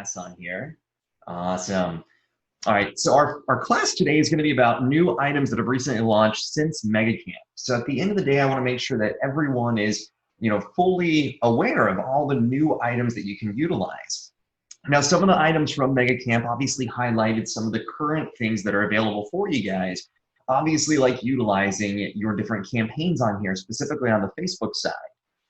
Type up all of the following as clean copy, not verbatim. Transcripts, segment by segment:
class on here. Awesome. All right, so our class today is going to be about new items that have recently launched since MegaCamp. So at the end of the day, I want to make sure that everyone is, fully aware of all the new items that you can utilize. Now, some of the items from MegaCamp obviously highlighted some of the current things that are available for you guys. Obviously, like utilizing your different campaigns on here, specifically on the Facebook side.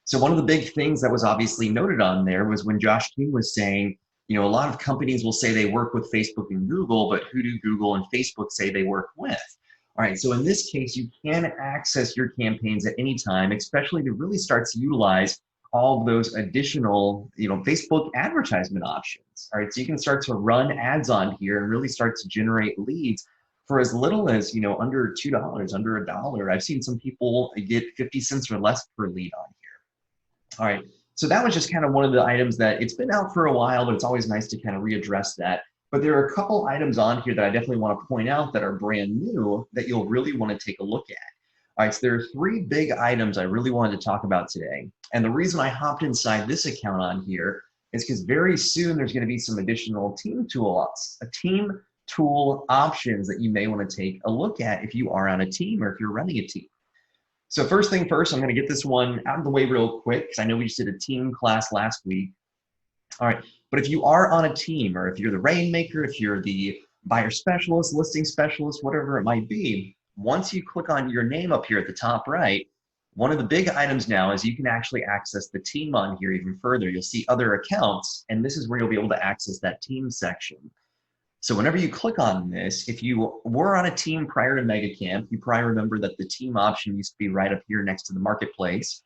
So one of the big things that was obviously noted on there was when Josh King was saying, a lot of companies will say they work with Facebook and Google, but who do Google and Facebook say they work with? All right, so in this case, you can access your campaigns at any time, especially to really start to utilize all of those additional, Facebook advertisement options. All right, so you can start to run ads on here and really start to generate leads for as little as, under $2, under $1. I've seen some people get 50 cents or less per lead on here. All right. So that was just kind of one of the items that it's been out for a while, but it's always nice to kind of readdress that. But there are a couple items on here that I definitely want to point out that are brand new that you'll really want to take a look at. All right, so there are three big items I really wanted to talk about today. And the reason I hopped inside this account on here is because very soon there's going to be some additional team tool options that you may want to take a look at if you are on a team or if you're running a team. So first thing first, I'm going to get this one out of the way real quick because I know we just did a team class last week. All right, but if you are on a team or if you're the rainmaker, if you're the buyer specialist, listing specialist, whatever it might be, once you click on your name up here at the top right, one of the big items now is you can actually access the team on here even further. You'll see other accounts, and this is where you'll be able to access that team section. So whenever you click on this, if you were on a team prior to MegaCamp, you probably remember that the team option used to be right up here next to the marketplace.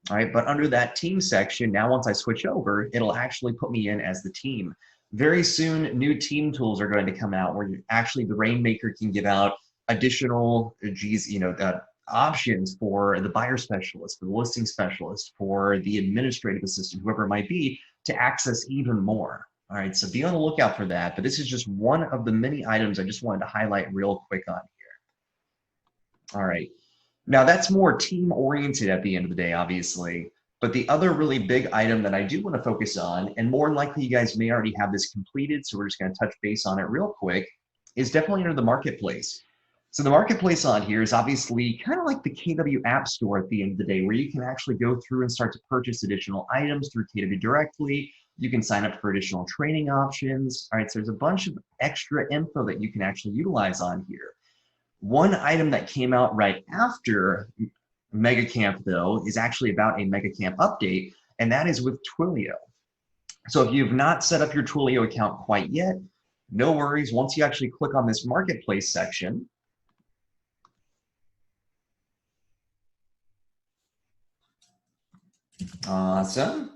All right, but under that team section, now once I switch over, it'll actually put me in as the team. Very soon, new team tools are going to come out where actually the Rainmaker can give out additional options for the buyer specialist, for the listing specialist, for the administrative assistant, whoever it might be, to access even more. All right, so be on the lookout for that, but this is just one of the many items I just wanted to highlight real quick on here. All right, now that's more team oriented at the end of the day, obviously, but the other really big item that I do want to focus on, and more than likely you guys may already have this completed, so we're just going to touch base on it real quick, is definitely under the marketplace. So the marketplace on here is obviously kind of like the KW App Store at the end of the day, where you can actually go through and start to purchase additional items through KW directly. You can sign up for additional training options. All right, so there's a bunch of extra info that you can actually utilize on here. One item that came out right after MegaCamp, though, is actually about a MegaCamp update, and that is with Twilio. So if you've not set up your Twilio account quite yet, no worries. Once you actually click on this marketplace section, awesome.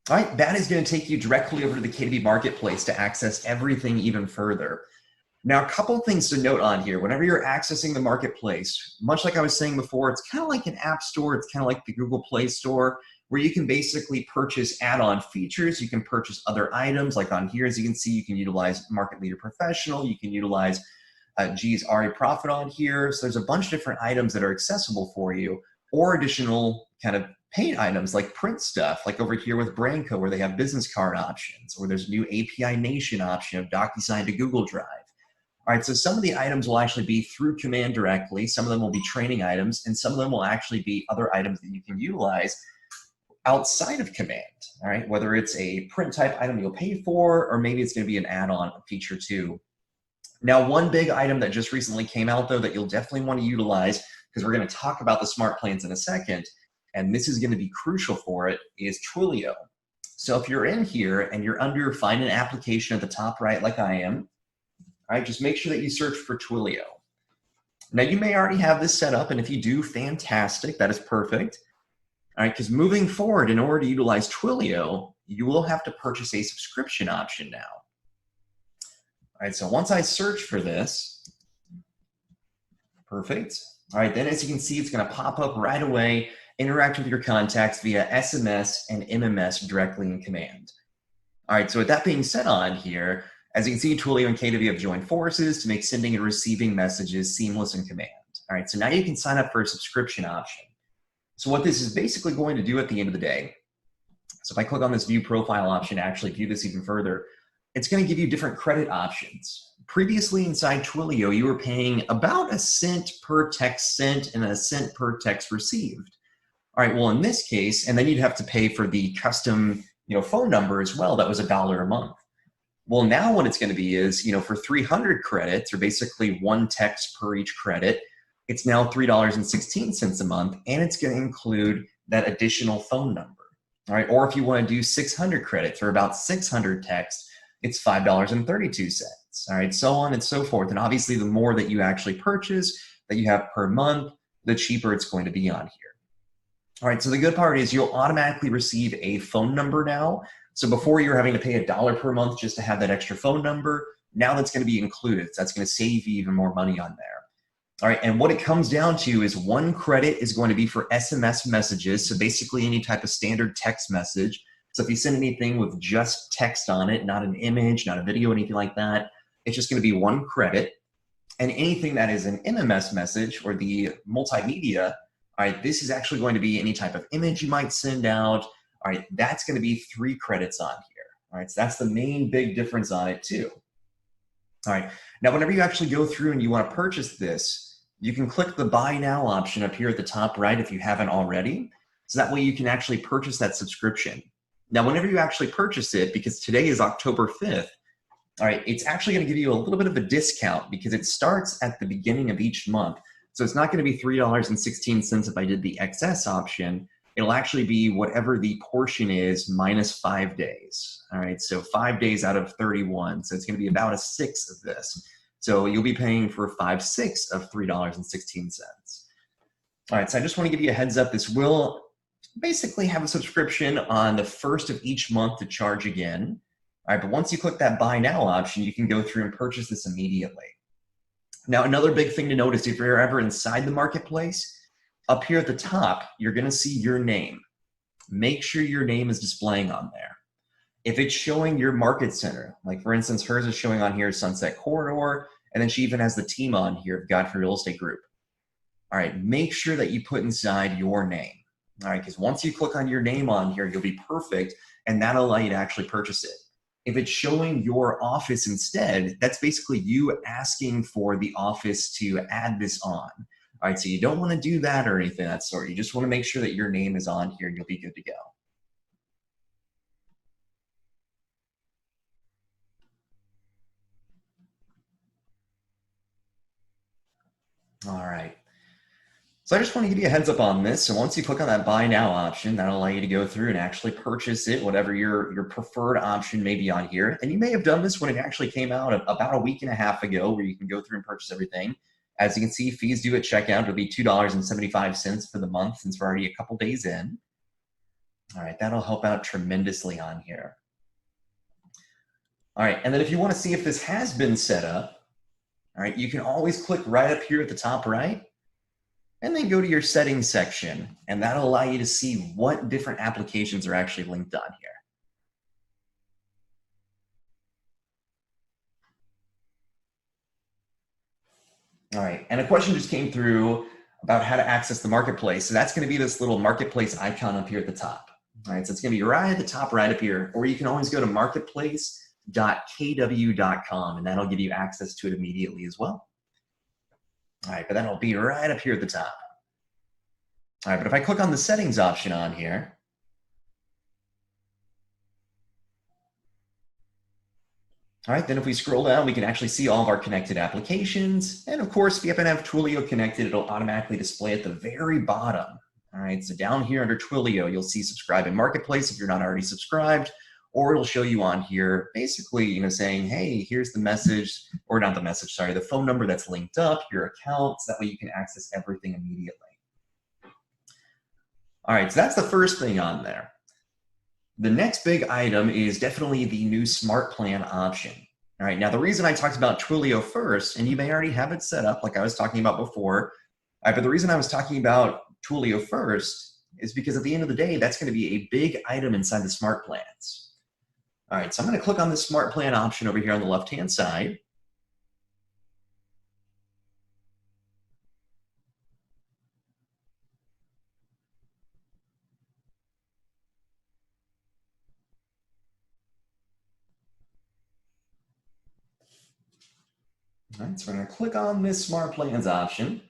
All right, that is going to take you directly over to the KW Marketplace to access everything even further. Now, a couple of things to note on here. Whenever you're accessing the marketplace, much like I was saying before, it's kind of like an app store. It's kind of like the Google Play Store, where you can basically purchase add-on features. You can purchase other items. Like on here, as you can see, you can utilize Market Leader Professional. You can utilize G's RA Profit on here. So there's a bunch of different items that are accessible for you, or additional kind of paid items like print stuff, like over here with Branco, where they have business card options, or there's a new API Nation option of DocuSign to Google Drive. All right, so some of the items will actually be through Command directly, some of them will be training items, and some of them will actually be other items that you can utilize outside of Command, all right? Whether it's a print type item you'll pay for, or maybe it's gonna be an add-on feature too. Now, one big item that just recently came out though that you'll definitely wanna utilize, because we're gonna talk about the smart plans in a second, and this is going to be crucial for it, is Twilio. So if you're in here and you're under Find an Application at the top right, like I am, all right, just make sure that you search for Twilio. Now, you may already have this set up, and if you do, fantastic, that is perfect. All right, because moving forward, in order to utilize Twilio, you will have to purchase a subscription option now. All right, so once I search for this, perfect. All right, then as you can see, it's going to pop up right away. Interact with your contacts via SMS and MMS directly in Command. All right, so with that being said on here, as you can see, Twilio and KW have joined forces to make sending and receiving messages seamless in Command. All right, so now you can sign up for a subscription option. So what this is basically going to do at the end of the day So if I click on this view profile option to actually view this even further, it's going to give you different credit options. Previously inside Twilio, you were paying about a cent per text sent and a cent per text received. All right, well, in this case, and then you'd have to pay for the custom phone number as well. That was $1 a month. Well, now what it's going to be is, for 300 credits, or basically one text per each credit, it's now $3.16 a month, and it's going to include that additional phone number. All right, or if you want to do 600 credits or about 600 texts, it's $5.32. All right, so on and so forth. And obviously, the more that you actually purchase that you have per month, the cheaper it's going to be on here. All right, so the good part is you'll automatically receive a phone number now. So before you're having to pay $1 per month just to have that extra phone number, now that's going to be included. So that's going to save you even more money on there. All right, and what it comes down to is 1 credit is going to be for SMS messages, so basically any type of standard text message. So if you send anything with just text on it, not an image, not a video, anything like that, it's just going to be 1 credit. And anything that is an MMS message or the multimedia, all right, this is actually going to be any type of image you might send out. All right, that's going to be 3 credits on here. All right, so that's the main big difference on it too. All right, now whenever you actually go through and you want to purchase this, you can click the buy now option up here at the top right if you haven't already. So that way you can actually purchase that subscription. Now, whenever you actually purchase it, because today is October 5th, all right, it's actually going to give you a little bit of a discount because it starts at the beginning of each month. So it's not going to be $3.16 if I did the XS option. It'll actually be whatever the portion is minus 5 days. All right, so 5 days out of 31. So it's going to be about a 1/6 of this. So you'll be paying for 5/6 of $3.16. All right, so I just want to give you a heads up. This will basically have a subscription on the 1st of each month to charge again. All right, but once you click that buy now option, you can go through and purchase this immediately. Now, another big thing to notice, if you're ever inside the marketplace, up here at the top, you're going to see your name. Make sure your name is displaying on there. If it's showing your market center, like for instance, hers is showing on here Sunset Corridor, and then she even has the team on here, Godfrey Real Estate Group. All right, make sure that you put inside your name. All right, because once you click on your name on here, you'll be perfect, and that'll allow you to actually purchase it. If it's showing your office instead, that's basically you asking for the office to add this on. All right, so you don't want to do that or anything of that sort. You just want to make sure that your name is on here and you'll be good to go. All right. So I just want to give you a heads up on this. So once you click on that buy now option, that'll allow you to go through and actually purchase it, whatever your preferred option may be on here. And you may have done this when it actually came out about a week and a half ago, where you can go through and purchase everything. As you can see, fees due at checkout will be $2.75 for the month, since we're already a couple days in. All right, that'll help out tremendously on here. All right, and then if you want to see if this has been set up, all right, you can always click right up here at the top right, and then go to your settings section, and that'll allow you to see what different applications are actually linked on here. All right, and a question just came through about how to access the marketplace. So that's going to be this little marketplace icon up here at the top. All right, so it's going to be right at the top right up here, or you can always go to marketplace.kw.com, and that'll give you access to it immediately as well. All right, but that'll be right up here at the top. All right, but if I click on the settings option on here, all right, then if we scroll down, we can actually see all of our connected applications. And of course, if you happen to have Twilio connected, it'll automatically display at the very bottom. All right, so down here under Twilio, you'll see subscribe in Marketplace if you're not already subscribed, or it'll show you on here basically, saying, hey, here's the message, or not the message, sorry, the phone number that's linked up, your account, so that way you can access everything immediately. All right, so that's the first thing on there. The next big item is definitely the new Smart Plan option. All right, now the reason I talked about Twilio first, and you may already have it set up like I was talking about before, all right, but the reason I was talking about Twilio first is because at the end of the day, that's going to be a big item inside the Smart Plans. All right, so I'm going to click on the Smart Plan option over here on the left-hand side. All right, so we're going to click on this Smart Plans option.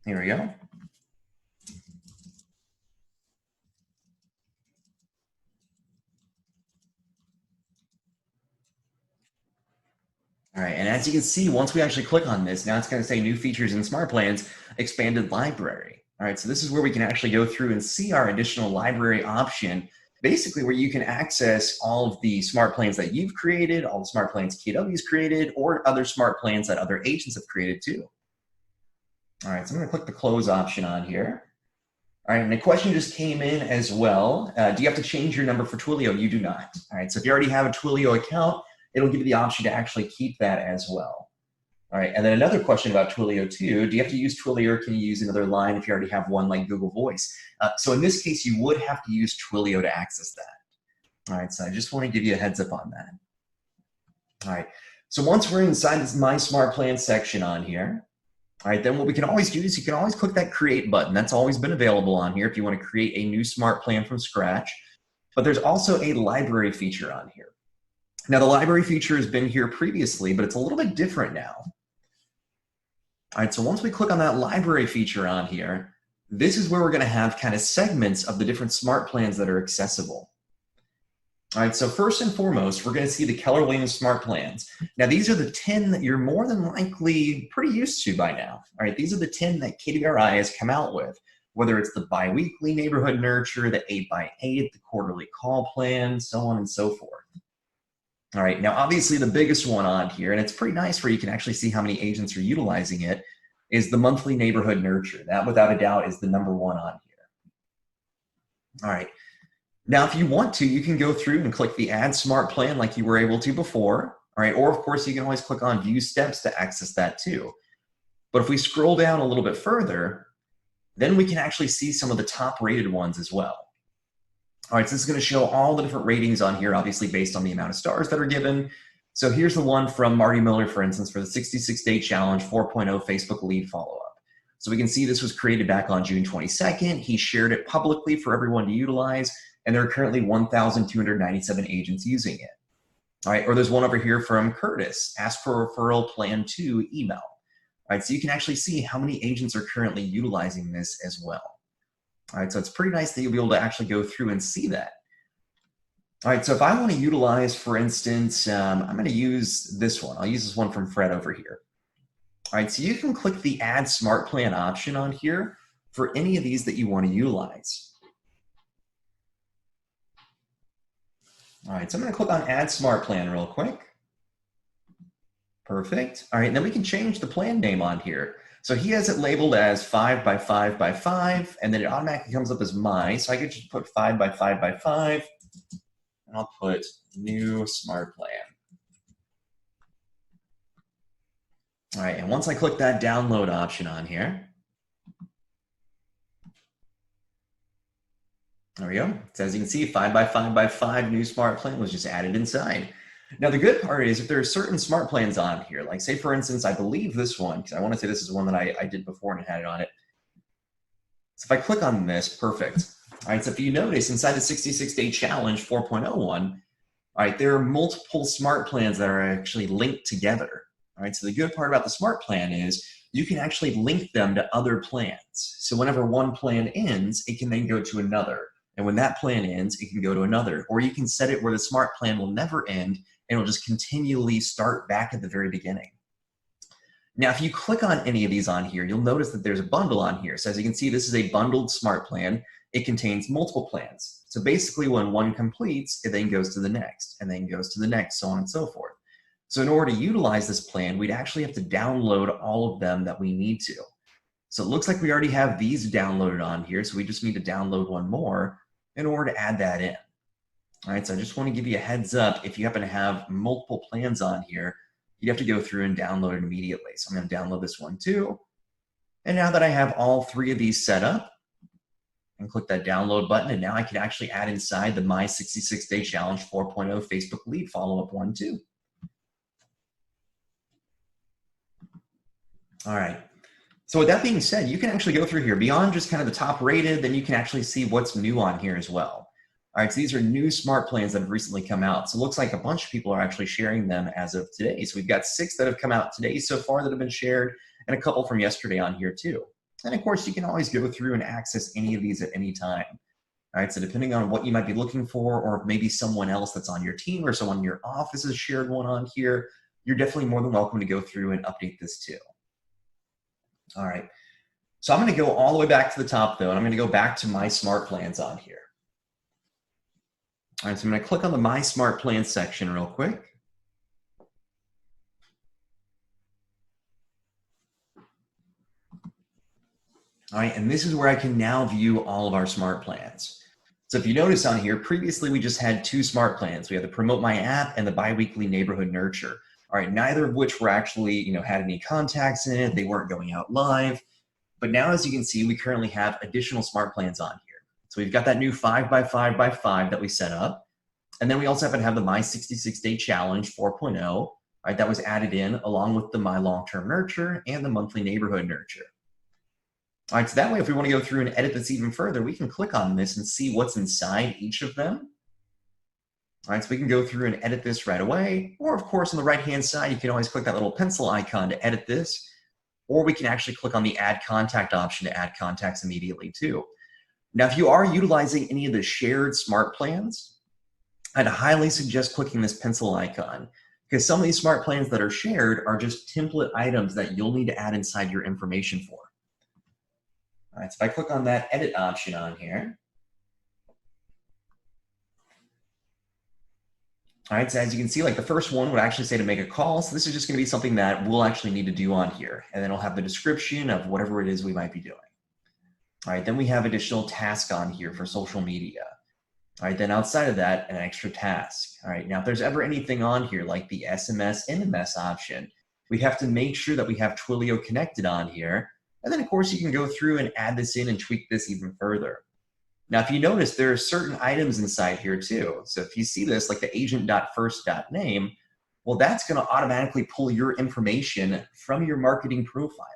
Here we go. All right, and as you can see, once we actually click on this, now it's going to say new features in Smart Plans, expanded library. All right, so this is where we can actually go through and see our additional library option, basically where you can access all of the Smart Plans that you've created, all the Smart Plans KW's created, or other Smart Plans that other agents have created too. All right, so I'm going to click the close option on here. All right, and a question just came in as well. Do you have to change your number for Twilio? You do not. All right, so if you already have a Twilio account, it'll give you the option to actually keep that as well. All right, and then another question about Twilio too. Do you have to use Twilio, or can you use another line if you already have one like Google Voice? So in this case, you would have to use Twilio to access that. All right, so I just want to give you a heads up on that. All right, so once we're inside this My Smart Plan section on here, all right, then what we can always do is you can always click that create button. That's always been available on here if you want to create a new Smart Plan from scratch. But there's also a library feature on here. Now, the library feature has been here previously, but it's a little bit different now. All right, so once we click on that library feature on here, this is where we're going to have kind of segments of the different Smart Plans that are accessible. All right, so first and foremost, we're going to see the Keller Williams Smart Plans. Now, these are the 10 that you're more than likely pretty used to by now. All right, these are the 10 that KBRI has come out with, whether it's the biweekly neighborhood nurture, the 8x8, the quarterly call plan, so on and so forth. All right, now obviously the biggest one on here, and it's pretty nice where you can actually see how many agents are utilizing it, is the monthly neighborhood nurture. That without a doubt is the #1 on here. All right, now if you want to, you can go through and click the Add Smart Plan like you were able to before. All right, or of course you can always click on View Steps to access that too. But if we scroll down a little bit further, then we can actually see some of the top rated ones as well. All right, so this is going to show all the different ratings on here, obviously based on the amount of stars that are given. So here's the one from Marty Miller, for instance, for the 66-day challenge 4.0 Facebook lead follow-up. So we can see this was created back on June 22nd. He shared it publicly for everyone to utilize, and there are currently 1,297 agents using it. All right, or there's one over here from Curtis, ask for referral plan 2 email. All right, so you can actually see how many agents are currently utilizing this as well. All right, so it's pretty nice that you'll be able to actually go through and see that. All right, so if I want to utilize, for instance, I'm going to use this one. I'll use this one from Fred over here. All right, so you can click the Add Smart Plan option on here for any of these that you want to utilize. All right, so I'm going to click on Add Smart Plan real quick. Perfect. All right, and then we can change the plan name on here. So he has it labeled as 5x5x5, and then it automatically comes up as my. So I could just put 5x5x5, and I'll put new Smart Plan. All right, and once I click that download option on here, there we go. So as you can see, 5x5x5 new Smart Plan was just added inside. Now, the good part is if there are certain Smart Plans on here, like say, for instance, I believe this one, because I want to say this is one that I did before and had it on it. So if I click on this, perfect. All right, so if you notice inside the 66-day challenge 4.01, all right, there are multiple Smart Plans that are actually linked together. All right, so the good part about the Smart Plan is you can actually link them to other plans. So whenever one plan ends, it can then go to another. And when that plan ends, it can go to another. Or you can set it where the Smart Plan will never end, and it'll just continually start back at the very beginning. Now, if you click on any of these on here, you'll notice that there's a bundle on here. So as you can see, this is a bundled Smart Plan. It contains multiple plans. So basically when one completes, it then goes to the next, and then goes to the next, so on and so forth. So in order to utilize this plan, we'd actually have to download all of them that we need to. So it looks like we already have these downloaded on here, so we just need to download one more in order to add that in. All right, so I just want to give you a heads up. If you happen to have multiple plans on here, you'd have to go through and download it immediately. So I'm going to download this one too. And now that I have all 3 of these set up, and click that download button, and now I can actually add inside the My 66-Day Challenge 4.0 Facebook Lead Follow-Up one too. All right. So with that being said, you can actually go through here beyond just kind of the top rated, then you can actually see what's new on here as well. All right, so these are new smart plans that have recently come out. So it looks like a bunch of people are actually sharing them as of today. So we've got 6 that have come out today so far that have been shared, and a couple from yesterday on here too. And of course, you can always go through and access any of these at any time. All right, so depending on what you might be looking for, or if maybe someone else that's on your team or someone in your office has shared one on here, you're definitely more than welcome to go through and update this too. All right, so I'm going to go all the way back to the top though, and I'm going to go back to my smart plans on here. All right, so I'm going to click on the My Smart Plans section real quick. All right, and this is where I can now view all of our smart plans. So if you notice on here, previously we just had 2 smart plans. We had the Promote My App and the Biweekly Neighborhood Nurture. All right, neither of which were actually, had any contacts in it. They weren't going out live. But now, as you can see, we currently have additional smart plans on here. So we've got that new 5x5x5 that we set up. And then we also happen to have the My 66-Day Challenge 4.0, right? That was added in along with the My Long-Term Nurture and the Monthly Neighborhood Nurture. All right, so that way, if we want to go through and edit this even further, we can click on this and see what's inside each of them. All right, so we can go through and edit this right away. Or of course, on the right-hand side, you can always click that little pencil icon to edit this. Or we can actually click on the Add Contact option to add contacts immediately too. Now, if you are utilizing any of the shared smart plans, I'd highly suggest clicking this pencil icon, because some of these smart plans that are shared are just template items that you'll need to add inside your information for. All right, so if I click on that edit option on here. All right, so as you can see, like the first one would actually say to make a call. So this is just going to be something that we'll actually need to do on here. And then it'll have the description of whatever it is we might be doing. All right, then we have additional task on here for social media. All right, then outside of that, an extra task. All right, now if there's ever anything on here like the SMS, MMS option, we have to make sure that we have Twilio connected on here. And then of course you can go through and add this in and tweak this even further. Now, if you notice, there are certain items inside here too. So if you see this, like the agent.first.name, well, that's going to automatically pull your information from your marketing profile.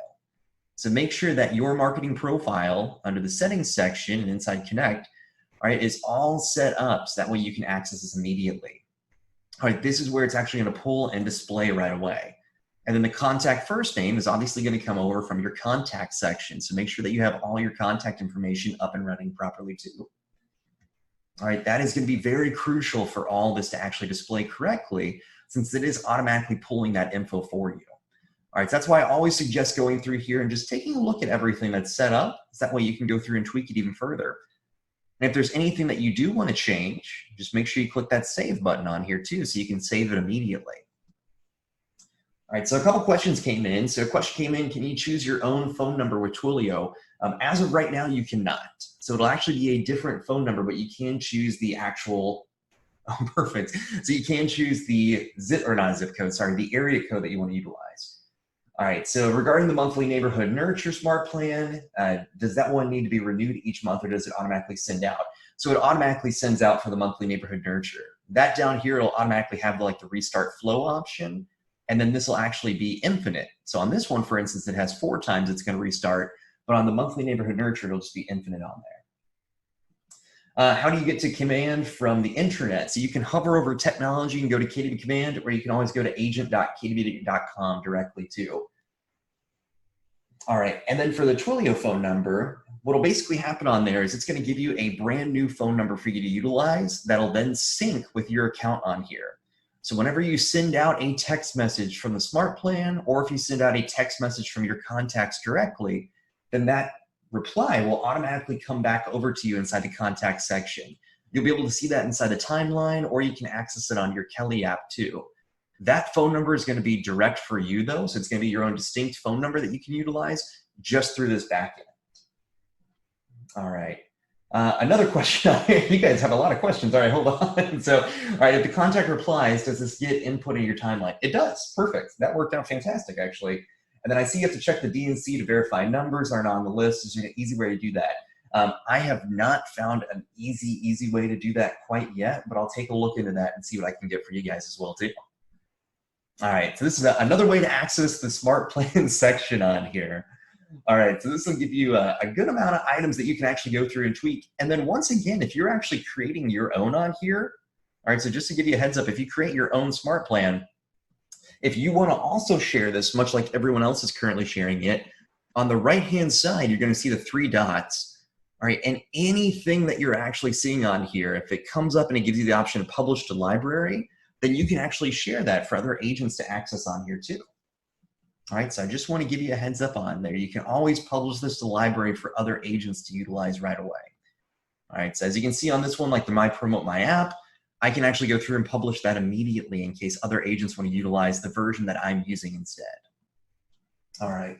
So make sure that your marketing profile under the settings section and inside Connect, all right, is all set up so that way you can access this immediately. All right, this is where it's actually going to pull and display right away. And then the contact first name is obviously going to come over from your contact section. So make sure that you have all your contact information up and running properly too. All right, that is going to be very crucial for all this to actually display correctly, since it is automatically pulling that info for you. All right, so that's why I always suggest going through here and just taking a look at everything that's set up. So that way you can go through and tweak it even further. And if there's anything that you do want to change, just make sure you click that save button on here too, so you can save it immediately. All right, so a couple questions came in. So a question came in, can you choose your own phone number with Twilio? As of right now, you cannot. So it'll actually be a different phone number, but you can choose the actual, oh, perfect. So you can choose the the area code that you want to utilize. All right, so regarding the monthly neighborhood nurture smart plan, does that one need to be renewed each month, or does it automatically send out? So it automatically sends out for the monthly neighborhood nurture. That down here, it'll automatically have like the restart flow option. And then this will actually be infinite. So on this one, for instance, it has 4 times it's going to restart, but on the monthly neighborhood nurture, it'll just be infinite on there. How do you get to command from the intranet? So you can hover over technology and go to KDB command, or you can always go to agent.kdb.com directly too. All right, and then for the Twilio phone number, what'll basically happen on there is it's going to give you a brand new phone number for you to utilize that'll then sync with your account on here. So whenever you send out a text message from the smart plan, or if you send out a text message from your contacts directly, then that reply will automatically come back over to you inside the contact section. You'll be able to see that inside the timeline, or you can access it on your Kelly app too. That phone number is going to be direct for you though, so it's going to be your own distinct phone number that you can utilize just through this backend. All right. Another question, you guys have a lot of questions. All right, hold on. So, all right, if the contact replies, does this get input in your timeline? It does, perfect. That worked out fantastic, actually. And then I see you have to check the DNC to verify numbers aren't on the list. Is there an easy way to do that? I have not found an easy way to do that quite yet, but I'll take a look into that and see what I can get for you guys as well too. All right, so this is another way to access the smart plan section on here. All right, so this will give you a good amount of items that you can actually go through and tweak. And then once again, if you're actually creating your own on here, all right, so just to give you a heads up, if you create your own smart plan, if you want to also share this, much like everyone else is currently sharing it, on the right-hand side, you're going to see the 3 dots. All right, and anything that you're actually seeing on here, if it comes up and it gives you the option to publish to library, then you can actually share that for other agents to access on here too. All right, so I just want to give you a heads up on there. You can always publish this to library for other agents to utilize right away. All right, so as you can see on this one, like the My Promote My App, I can actually go through and publish that immediately in case other agents want to utilize the version that I'm using instead. All right.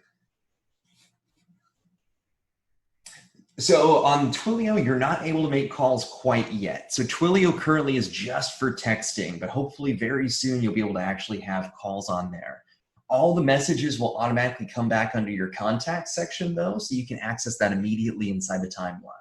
So on Twilio, you're not able to make calls quite yet. So Twilio currently is just for texting, but hopefully very soon you'll be able to actually have calls on there. All the messages will automatically come back under your contact section though, so you can access that immediately inside the timeline.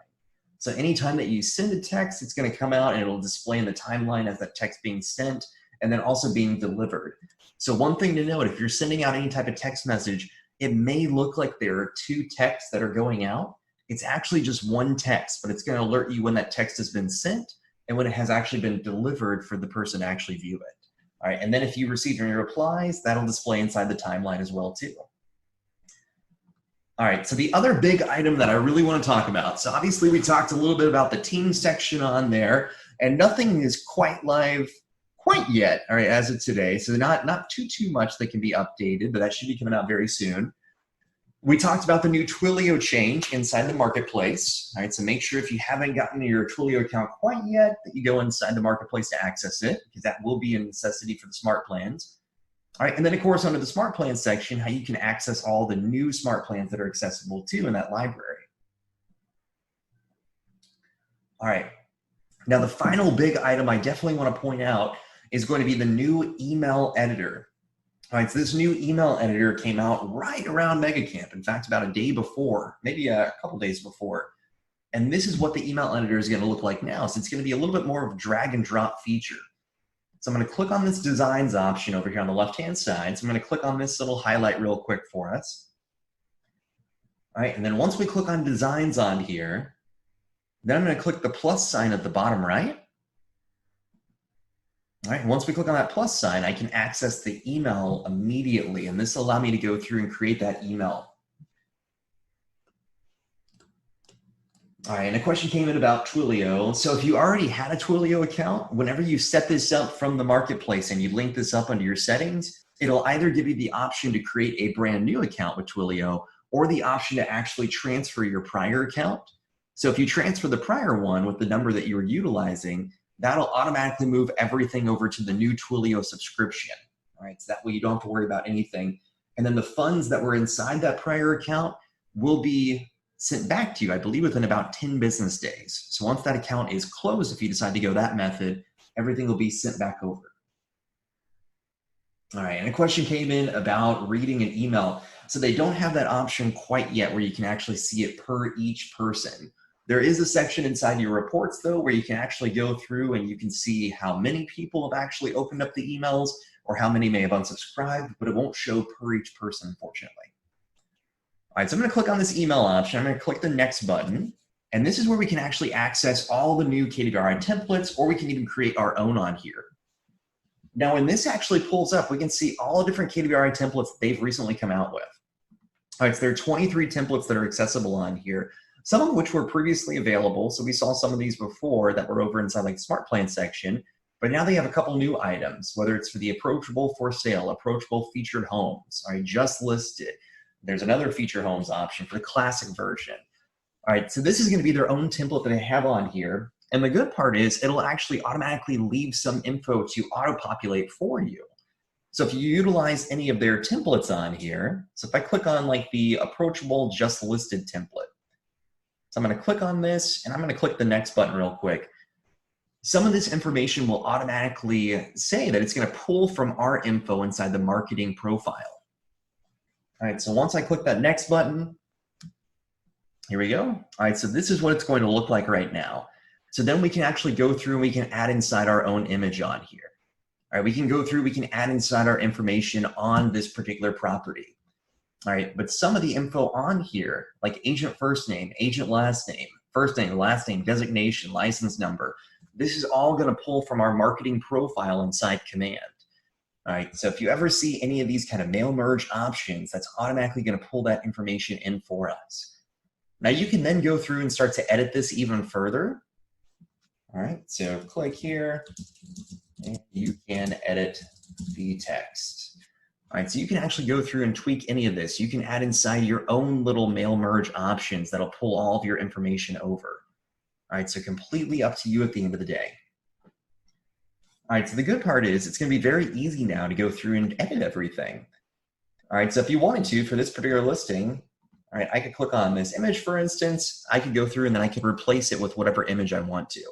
So anytime that you send a text, it's going to come out and it'll display in the timeline as that text being sent and then also being delivered. So one thing to note, if you're sending out any type of text message, it may look like there are 2 texts that are going out. It's actually just 1 text, but it's going to alert you when that text has been sent and when it has actually been delivered for the person to actually view it. All right, and then if you receive any replies, that'll display inside the timeline as well too. All right, so the other big item that I really want to talk about, so obviously we talked a little bit about the team section on there, and nothing is quite live quite yet, all right, as of today, so not too much that can be updated, but that should be coming out very soon. We talked about the new Twilio change inside the marketplace, all right, so make sure if you haven't gotten your Twilio account quite yet that you go inside the marketplace to access it, because that will be a necessity for the smart plans. All right, and then of course under the smart plan section, how you can access all the new smart plans that are accessible too in that library. All right, now the final big item I definitely want to point out is going to be the new email editor. All right, so this new email editor came out right around MegaCamp. In fact, about a day before, maybe a couple days before. And this is what the email editor is going to look like now. So it's going to be a little bit more of a drag and drop feature. So I'm going to click on this designs option over here on the left-hand side. So I'm going to click on this little highlight real quick for us. All right, and then once we click on designs on here, then I'm going to click the plus sign at the bottom right. All right, once we click on that plus sign, I can access the email immediately, and this will allow me to go through and create that email. All right, and a question came in about Twilio. So if you already had a Twilio account, whenever you set this up from the marketplace and you link this up under your settings, it'll either give you the option to create a brand new account with Twilio or the option to actually transfer your prior account. So if you transfer the prior one with the number that you were utilizing, that'll automatically move everything over to the new Twilio subscription. All right, so that way you don't have to worry about anything. And then the funds that were inside that prior account will be sent back to you, I believe, within about 10 business days. So once that account is closed, if you decide to go that method, everything will be sent back over. All right, and a question came in about reading an email. So they don't have that option quite yet where you can actually see it per each person. There is a section inside your reports, though, where you can actually go through and you can see how many people have actually opened up the emails or how many may have unsubscribed, but it won't show per each person, unfortunately. All right, so I'm going to click on this email option. I'm going to click the next button, and this is where we can actually access all the new KBR templates, or we can even create our own on here. Now, when this actually pulls up, we can see all the different KBR templates they've recently come out with. All right, so there are 23 templates that are accessible on here, some of which were previously available. So we saw some of these before that were over inside like the Smart Plan section, but now they have a couple new items, whether it's for the approachable for sale, approachable featured homes, all right, just listed. There's another feature homes option for the classic version. All right, so this is going to be their own template that they have on here. And the good part is it'll actually automatically leave some info to auto-populate for you. So if you utilize any of their templates on here, so if I click on like the approachable just listed template, so I'm going to click on this and I'm going to click the next button real quick. Some of this information will automatically say that it's going to pull from our info inside the marketing profile. All right, so once I click that next button, here we go. All right, so this is what it's going to look like right now. So then we can actually go through and we can add inside our own image on here. All right, we can go through, we can add inside our information on this particular property. All right, but some of the info on here, like agent first name, agent last name, designation, license number, this is all going to pull from our marketing profile inside Command. All right, so if you ever see any of these kind of mail merge options, that's automatically going to pull that information in for us. Now you can then go through and start to edit this even further. All right, so click here and you can edit the text. All right, so you can actually go through and tweak any of this. You can add inside your own little mail merge options that'll pull all of your information over. All right, so completely up to you at the end of the day. All right, so the good part is it's going to be very easy now to go through and edit everything. All right, so if you wanted to, for this particular listing, all right, I could click on this image, for instance. I could go through and then I could replace it with whatever image I want to.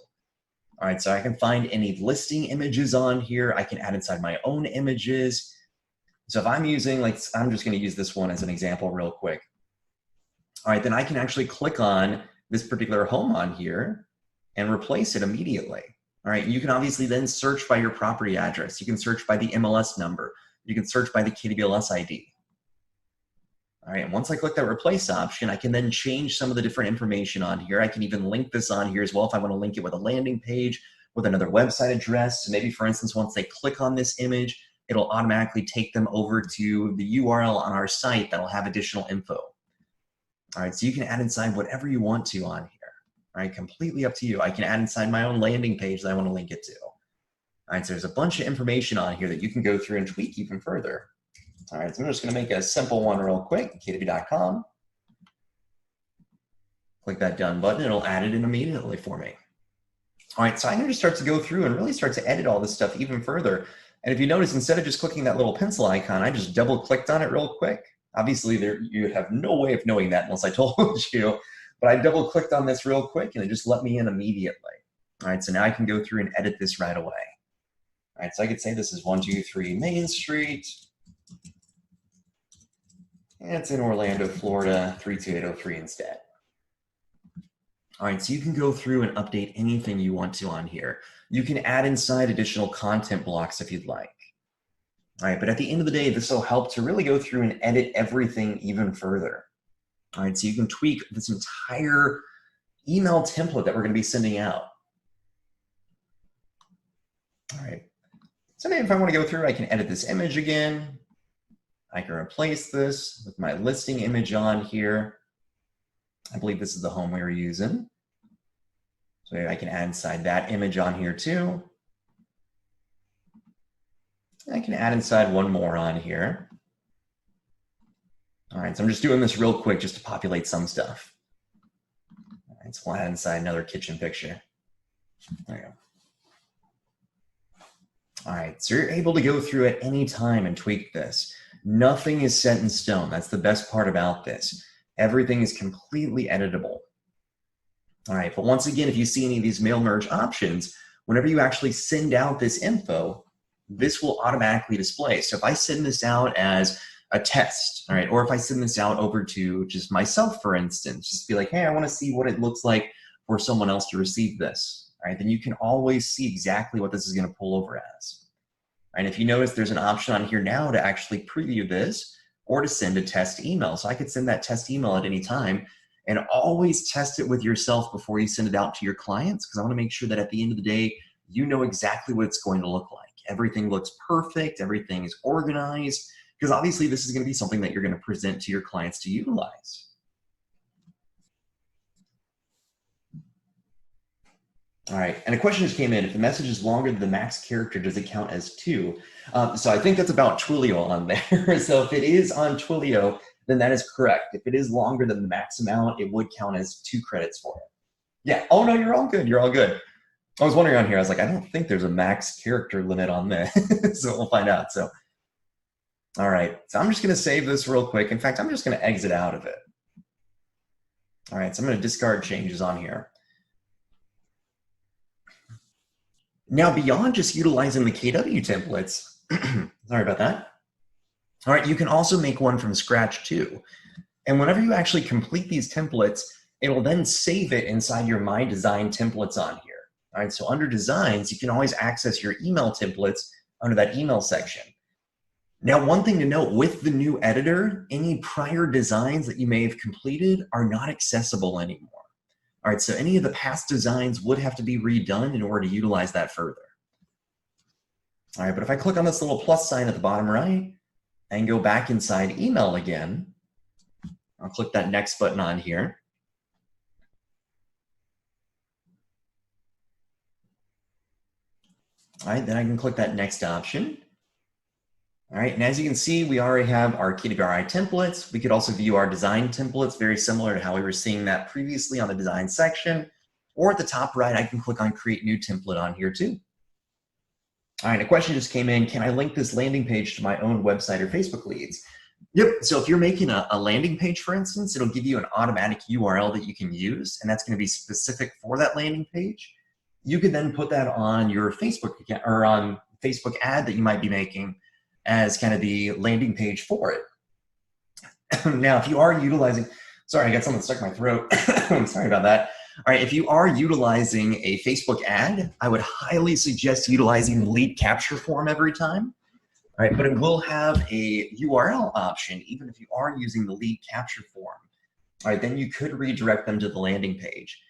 All right, so I can find any listing images on here. I can add inside my own images. So if I'm using, like, I'm just going to use this one as an example real quick. All right, then I can actually click on this particular home on here and replace it immediately. All right, you can obviously then search by your property address. You can search by the MLS number. You can search by the KBLS ID. All right, and once I click that replace option, I can then change some of the different information on here. I can even link this on here as well if I want to link it with a landing page, with another website address. So maybe, for instance, once they click on this image, it'll automatically take them over to the URL on our site that'll have additional info. All right, so you can add inside whatever you want to on here. All right, completely up to you. I can add inside my own landing page that I want to link it to. All right, so there's a bunch of information on here that you can go through and tweak even further. All right, so I'm just going to make a simple one real quick, kw.com. Click that done button, it'll add it in immediately for me. All right, so I'm going to start to go through and really start to edit all this stuff even further. And if you notice, instead of just clicking that little pencil icon, I just double clicked on it real quick. Obviously, you have no way of knowing that unless I told you, but I double clicked on this real quick and it just let me in immediately. All right, so now I can go through and edit this right away. All right, so I could say this is 123 Main Street. And it's in Orlando, Florida, 32803 instead. All right, so you can go through and update anything you want to on here. You can add inside additional content blocks if you'd like. All right, but at the end of the day, this will help to really go through and edit everything even further. All right, so you can tweak this entire email template that we're going to be sending out. All right, so maybe if I want to go through, I can edit this image again. I can replace this with my listing image on here. I believe this is the home we were using. So I can add inside that image on here too. I can add inside one more on here. All right, so I'm just doing this real quick just to populate some stuff. All right, so we'll add inside another kitchen picture. There you go. All right, so you're able to go through at any time and tweak this. Nothing is set in stone. That's the best part about this. Everything is completely editable. All right, but once again, if you see any of these mail merge options, whenever you actually send out this info, this will automatically display. So if I send this out as a test, all right, or if I send this out over to just myself, for instance, just be like, hey, I want to see what it looks like for someone else to receive this, all right, then you can always see exactly what this is going to pull over as. And if you notice, there's an option on here now to actually preview this or to send a test email. So I could send that test email at any time and always test it with yourself before you send it out to your clients, because I want to make sure that at the end of the day, you know exactly what it's going to look like. Everything looks perfect, everything is organized, because obviously this is going to be something that you're going to present to your clients to utilize. All right, and a question just came in. If the message is longer than the max character, does it count as 2? So I think that's about Twilio on there. So if it is on Twilio, then that is correct. If it is longer than the max amount, it would count as 2 credits for it. Yeah, oh no, you're all good, you're all good. I was wondering on here, I was like, I don't think there's a max character limit on this. So we'll find out, so. All right, so I'm just gonna save this real quick. In fact, I'm just gonna exit out of it. All right, so I'm gonna discard changes on here. Now, beyond just utilizing the KW templates, sorry about that. All right, you can also make one from scratch too. And whenever you actually complete these templates, it will then save it inside your My Design templates on here. All right, so under designs, you can always access your email templates under that email section. Now, one thing to note with the new editor, any prior designs that you may have completed are not accessible anymore. All right, so any of the past designs would have to be redone in order to utilize that further. All right, but if I click on this little plus sign at the bottom right and go back inside email again, I'll click that next button on here. All right, then I can click that next option. All right, and as you can see, we already have our KBR templates. We could also view our design templates, very similar to how we were seeing that previously on the design section. Or at the top right, I can click on create new template on here too. All right, a question just came in. Can I link this landing page to my own website or Facebook leads? Yep, so if you're making a landing page, for instance, it'll give you an automatic URL that you can use, and that's gonna be specific for that landing page. You can then put that on your Facebook account or on Facebook ad that you might be making as kind of the landing page for it. Now, if you are utilizing, sorry, I got something stuck in my throat. I'm sorry about that. All right, if you are utilizing a Facebook ad, I would highly suggest utilizing the lead capture form every time. All right, but it will have a URL option, even if you are using the lead capture form. All right, then you could redirect them to the landing page.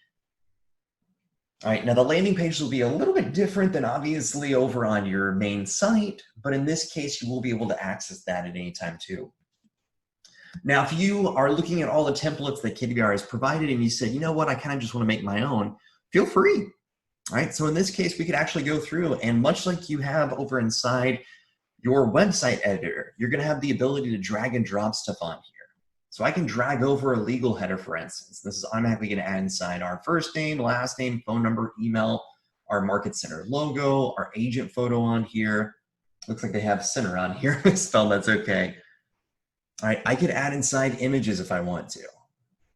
All right, now the landing page will be a little bit different than obviously over on your main site, but in this case, you will be able to access that at any time too. Now, if you are looking at all the templates that KBR has provided and you said, you know what, I kind of just want to make my own, feel free. All right, so in this case, we could actually go through and much like you have over inside your website editor, you're gonna have the ability to drag and drop stuff on here. So I can drag over a legal header, for instance. This is automatically gonna add inside our first name, last name, phone number, email, our Market Center logo, our agent photo on here. Looks like they have center on here, spelled, that's okay. All right, I could add inside images if I want to.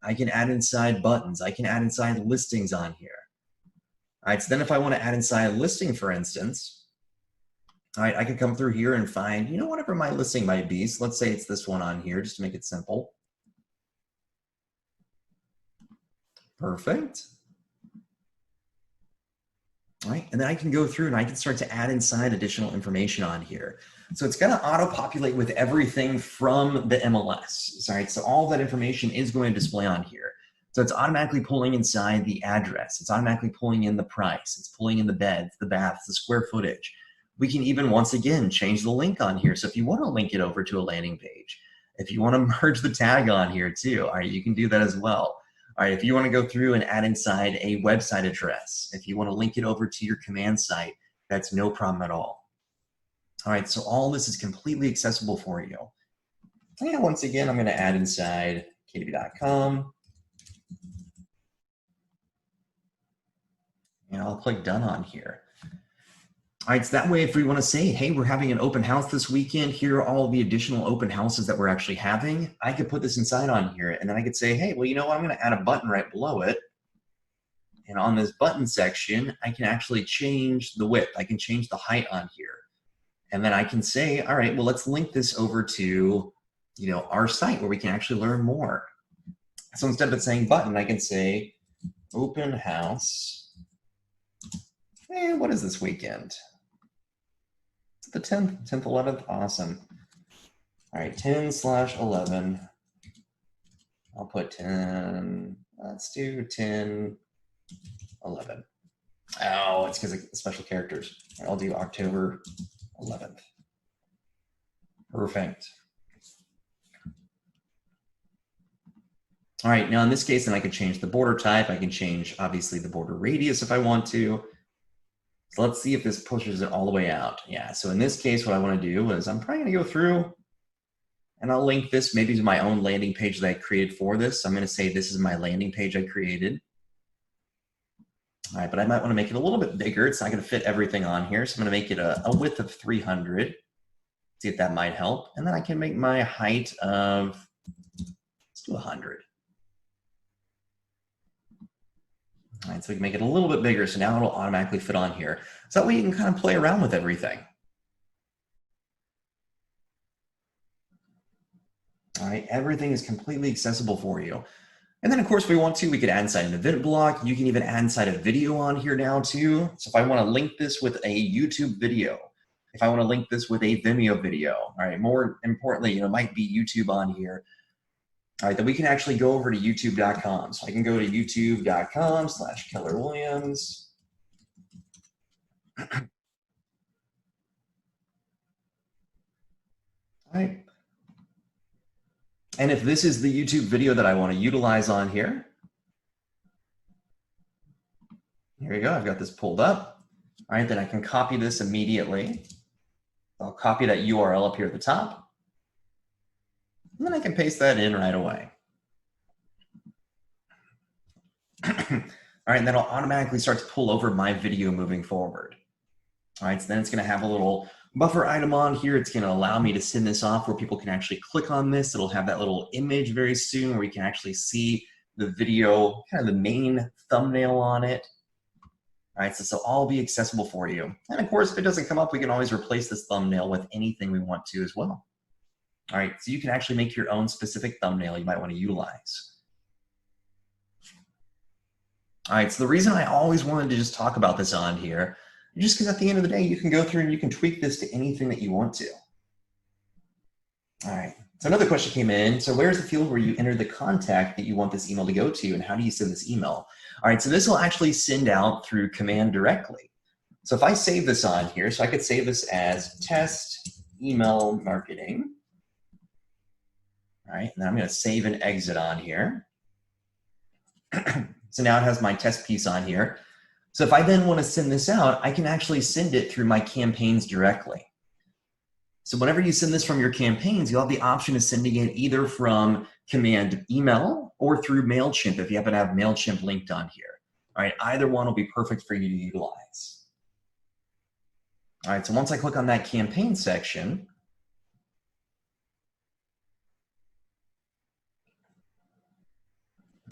I can add inside buttons. I can add inside listings on here. All right, so then if I want to add inside a listing, for instance, all right, I could come through here and find, you know, whatever my listing might be. So let's say it's this one on here, just to make it simple. Perfect. All right, and then I can go through and I can start to add inside additional information on here. So it's going to auto-populate with everything from the MLS. All right, so all that information is going to display on here. So it's automatically pulling inside the address. It's automatically pulling in the price. It's pulling in the beds, the baths, the square footage. We can even, once again, change the link on here. So if you want to link it over to a landing page, if you want to merge the tag on here too, all right, you can do that as well. All right, if you want to go through and add inside a website address, if you want to link it over to your command site, that's no problem at all. All right, so all this is completely accessible for you. And once again, I'm going to add inside kb.com. And I'll click done on here. All right, so that way if we want to say, hey, we're having an open house this weekend, here are all the additional open houses that we're actually having, I could put this inside on here, and then I could say, hey, well, you know what, I'm going to add a button right below it. And on this button section, I can actually change the width. I can change the height on here. And then I can say, all right, well, let's link this over to, you know, our site where we can actually learn more. So instead of saying button, I can say open house. Hey, what is this weekend? The 10th, 11th, awesome. All right, 10/11. I'll put 10, let's do 10, 11. Oh, it's because of special characters. I'll do October 11th. Perfect. All right, now in this case, then I could change the border type. I can change, obviously, the border radius if I want to. So let's see if this pushes it all the way out. Yeah, so in this case, what I want to do is I'm probably going to go through and I'll link this maybe to my own landing page that I created for this. So I'm going to say this is my landing page I created. All right, but I might want to make it a little bit bigger. It's not going to fit everything on here. So I'm going to make it a width of 300. See if that might help. And then I can make my height of, let's do 100. All right, so we can make it a little bit bigger. So now it'll automatically fit on here. So that way you can kind of play around with everything. All right, everything is completely accessible for you. And then of course, if we want to, we could add inside an event block. You can even add inside a video on here now too. So if I want to link this with a YouTube video, if I want to link this with a Vimeo video, all right, more importantly, might be YouTube on here. All right, then we can actually go over to youtube.com. So I can go to youtube.com/KellerWilliams. All right. And if this is the YouTube video that I want to utilize on here, here we go. I've got this pulled up. All right, then I can copy this immediately. I'll copy that URL up here at the top. And then I can paste that in right away. All right, and that'll automatically start to pull over my video moving forward. All right, so then it's going to have a little buffer item on here. It's going to allow me to send this off where people can actually click on this. It'll have that little image very soon where you can actually see the video, kind of the main thumbnail on it. All right, so this will all be accessible for you. And of course, if it doesn't come up, we can always replace this thumbnail with anything we want to as well. All right, so you can actually make your own specific thumbnail you might want to utilize. All right, so the reason I always wanted to just talk about this on here, just because at the end of the day, you can go through and you can tweak this to anything that you want to. All right, so another question came in. So where's the field where you enter the contact that you want this email to go to, and how do you send this email? All right, so this will actually send out through command directly. So if I save this on here, so I could save this as test email marketing. All right, and then I'm going to save and exit on here. So now it has my test piece on here. So if I then want to send this out, I can actually send it through my campaigns directly. So whenever you send this from your campaigns, you'll have the option of sending it either from command email or through MailChimp if you happen to have MailChimp linked on here. All right, either one will be perfect for you to utilize. All right, so once I click on that campaign section,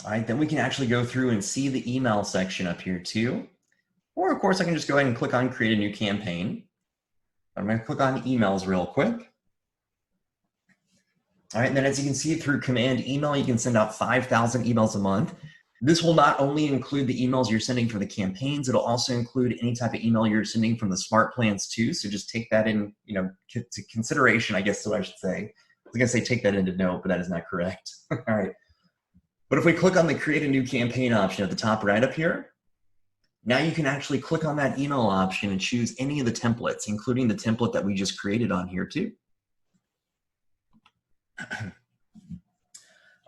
all right, then we can actually go through and see the email section up here too. Or of course, I can just go ahead and click on create a new campaign. I'm going to click on emails real quick. All right, and then as you can see through command email, you can send out 5,000 emails a month. This will not only include the emails you're sending for the campaigns, it'll also include any type of email you're sending from the smart plans too. So just take that in, to consideration, I guess is what I should say. I was going to say take that into note, but that is not correct. All right. But if we click on the create a new campaign option at the top right up here, now you can actually click on that email option and choose any of the templates, including the template that we just created on here too.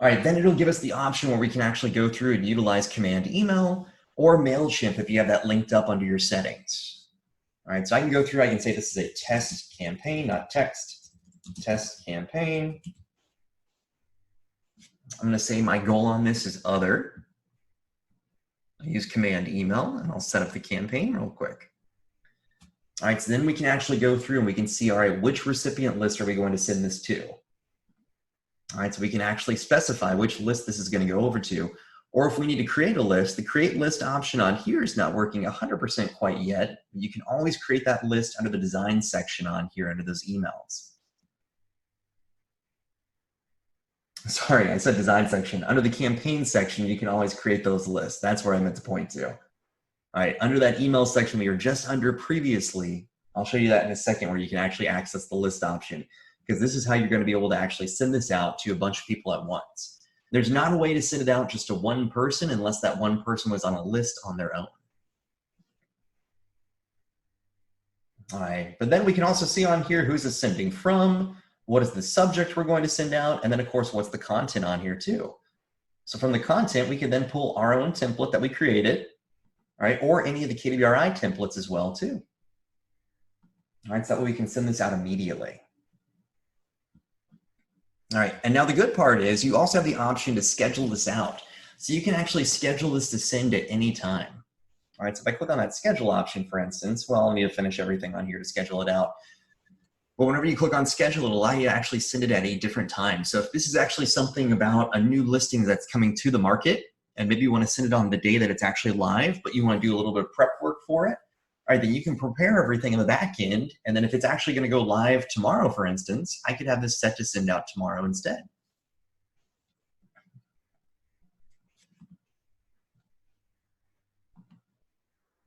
All right, then it'll give us the option where we can actually go through and utilize command email or MailChimp if you have that linked up under your settings. All right, so I can go through, I can say this is a test campaign, not text, test campaign. I'm going to say my goal on this is other. I'll use command email and I'll set up the campaign real quick. All right, so then we can actually go through and we can see, all right, which recipient list are we going to send this to? All right, so we can actually specify which list this is going to go over to. Or if we need to create a list, the create list option on here is not working 100% quite yet. You can always create that list under the design section on here under those emails. Sorry, I said design section. Under the campaign section, you can always create those lists. That's where I meant to point to. All right, under that email section we were just under previously, I'll show you that in a second where you can actually access the list option, because this is how you're going to be able to actually send this out to a bunch of people at once. There's not a way to send it out just to one person unless that one person was on a list on their own. All right, but then we can also see on here who's it sending from, what is the subject we're going to send out, and then of course what's the content on here too. So from the content, we can then pull our own template that we created, all right, or any of the KBRI templates as well too. All right, so that way we can send this out immediately. All right, and now the good part is you also have the option to schedule this out. So you can actually schedule this to send at any time. All right, so if I click on that schedule option, for instance, well, I'll need to finish everything on here to schedule it out. But whenever you click on schedule, it'll allow you to actually send it at a different time. So if this is actually something about a new listing that's coming to the market, and maybe you want to send it on the day that it's actually live, but you want to do a little bit of prep work for it, all right, then you can prepare everything in the back end. And then if it's actually going to go live tomorrow, for instance, I could have this set to send out tomorrow instead.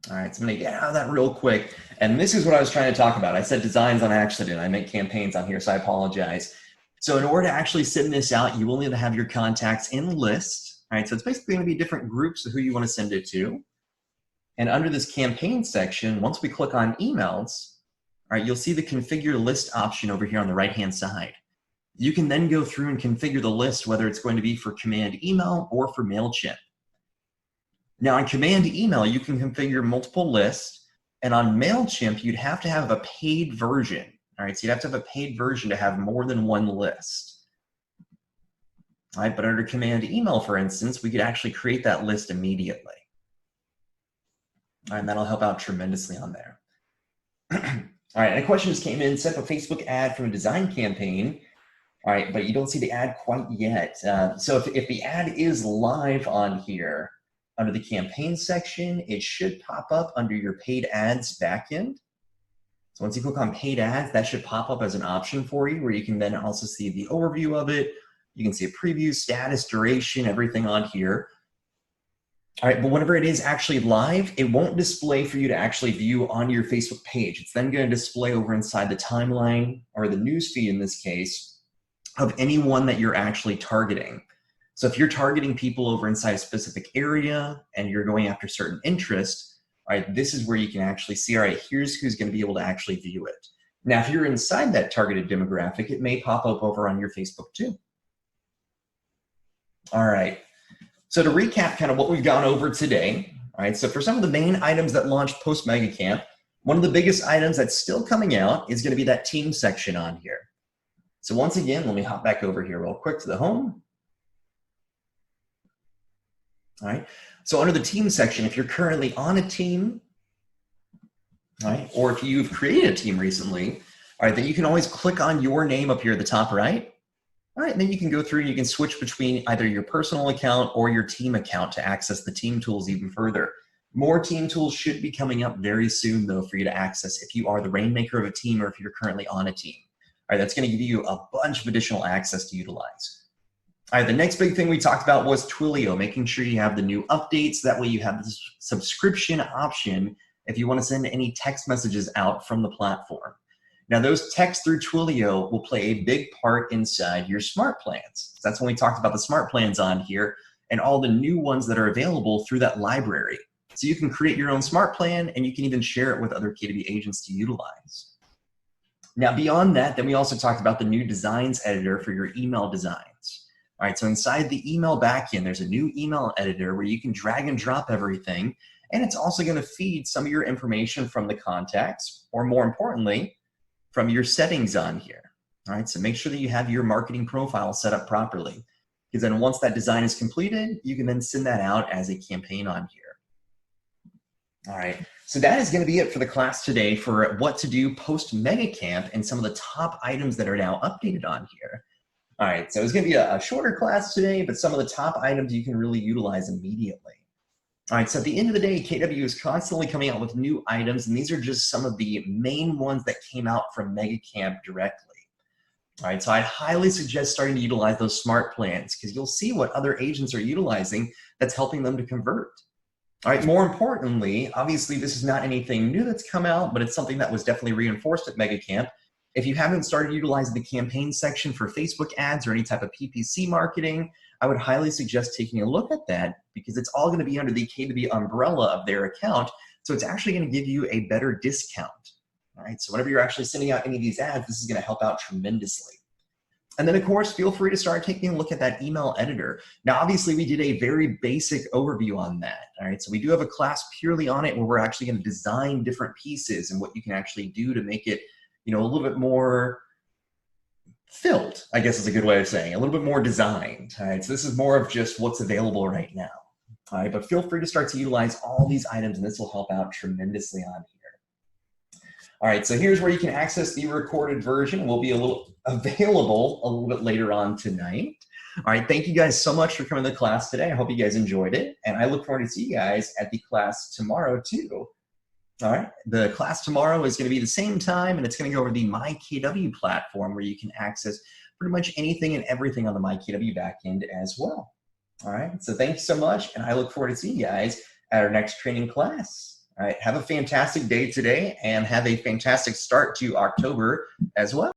All right, so I'm going to get out of that real quick. And this is what I was trying to talk about. I said designs on accident. I meant campaigns on here, so I apologize. So in order to actually send this out, you will need to have your contacts in list. All right, so it's basically going to be different groups of who you want to send it to. And under this campaign section, once we click on emails, all right, you'll see the configure list option over here on the right-hand side. You can then go through and configure the list, whether it's going to be for command email or for MailChimp. Now on command email, you can configure multiple lists, and on MailChimp, you'd have to have a paid version. All right, so you'd have to have a paid version to have more than one list. All right, but under command email, for instance, we could actually create that list immediately. All right, and that'll help out tremendously on there. All right, and a question just came in, set up a Facebook ad from a design campaign. All right, but you don't see the ad quite yet. So if the ad is live on here, under the campaign section, it should pop up under your paid ads backend. So once you click on paid ads, that should pop up as an option for you, where you can then also see the overview of it. You can see a preview, status, duration, everything on here. All right, but whenever it is actually live, it won't display for you to actually view on your Facebook page. It's then going to display over inside the timeline, or the newsfeed in this case, of anyone that you're actually targeting. So if you're targeting people over inside a specific area and you're going after certain interests, all right, this is where you can actually see, all right, here's who's going to be able to actually view it. Now, if you're inside that targeted demographic, it may pop up over on your Facebook too. All right. So to recap kind of what we've gone over today, all right, so for some of the main items that launched post Mega Camp, one of the biggest items that's still coming out is going to be that team section on here. So once again, let me hop back over here real quick to the home. All right, so under the team section, if you're currently on a team, all right, or if you've created a team recently, all right, then you can always click on your name up here at the top right. All right, and then you can go through and you can switch between either your personal account or your team account to access the team tools even further. More team tools should be coming up very soon, though, for you to access if you are the rainmaker of a team or if you're currently on a team. All right, that's going to give you a bunch of additional access to utilize. All right, the next big thing we talked about was Twilio, making sure you have the new updates. That way you have this subscription option if you want to send any text messages out from the platform. Now, those texts through Twilio will play a big part inside your smart plans. That's when we talked about the smart plans on here and all the new ones that are available through that library. So you can create your own smart plan and you can even share it with other KW agents to utilize. Now, beyond that, then we also talked about the new designs editor for your email designs. All right, so inside the email backend, there's a new email editor where you can drag and drop everything, and it's also going to feed some of your information from the contacts, or more importantly, from your settings on here. All right, so make sure that you have your marketing profile set up properly, because then once that design is completed, you can then send that out as a campaign on here. All right, so that is going to be it for the class today for what to do post Mega Camp and some of the top items that are now updated on here. All right, so it's going to be a shorter class today, but some of the top items you can really utilize immediately. All right, so at the end of the day, KW is constantly coming out with new items, and these are just some of the main ones that came out from Mega Camp directly. All right, so I'd highly suggest starting to utilize those smart plans because you'll see what other agents are utilizing that's helping them to convert. All right, more importantly, obviously this is not anything new that's come out, but it's something that was definitely reinforced at Mega Camp. If you haven't started utilizing the campaign section for Facebook ads or any type of PPC marketing, I would highly suggest taking a look at that because it's all going to be under the KW umbrella of their account. So it's actually going to give you a better discount. All right, so whenever you're actually sending out any of these ads, this is going to help out tremendously. And then, of course, feel free to start taking a look at that email editor. Now, obviously, we did a very basic overview on that. All right, so we do have a class purely on it where we're actually going to design different pieces and what you can actually do to make it, you know, a little bit more filled, I guess is a good way of saying, a little bit more designed. All right, so this is more of just what's available right now. All right, but feel free to start to utilize all these items, and this will help out tremendously on here. All right, so here's where you can access the recorded version. Will be available a little bit later on tonight. All right, thank you guys so much for coming to the class today. I hope you guys enjoyed it, and I look forward to see you guys at the class tomorrow too. All right, the class tomorrow is going to be the same time, and it's going to go over the MyKW platform where you can access pretty much anything and everything on the MyKW backend as well. All right, so thank you so much, and I look forward to seeing you guys at our next training class. All right, have a fantastic day today and have a fantastic start to October as well.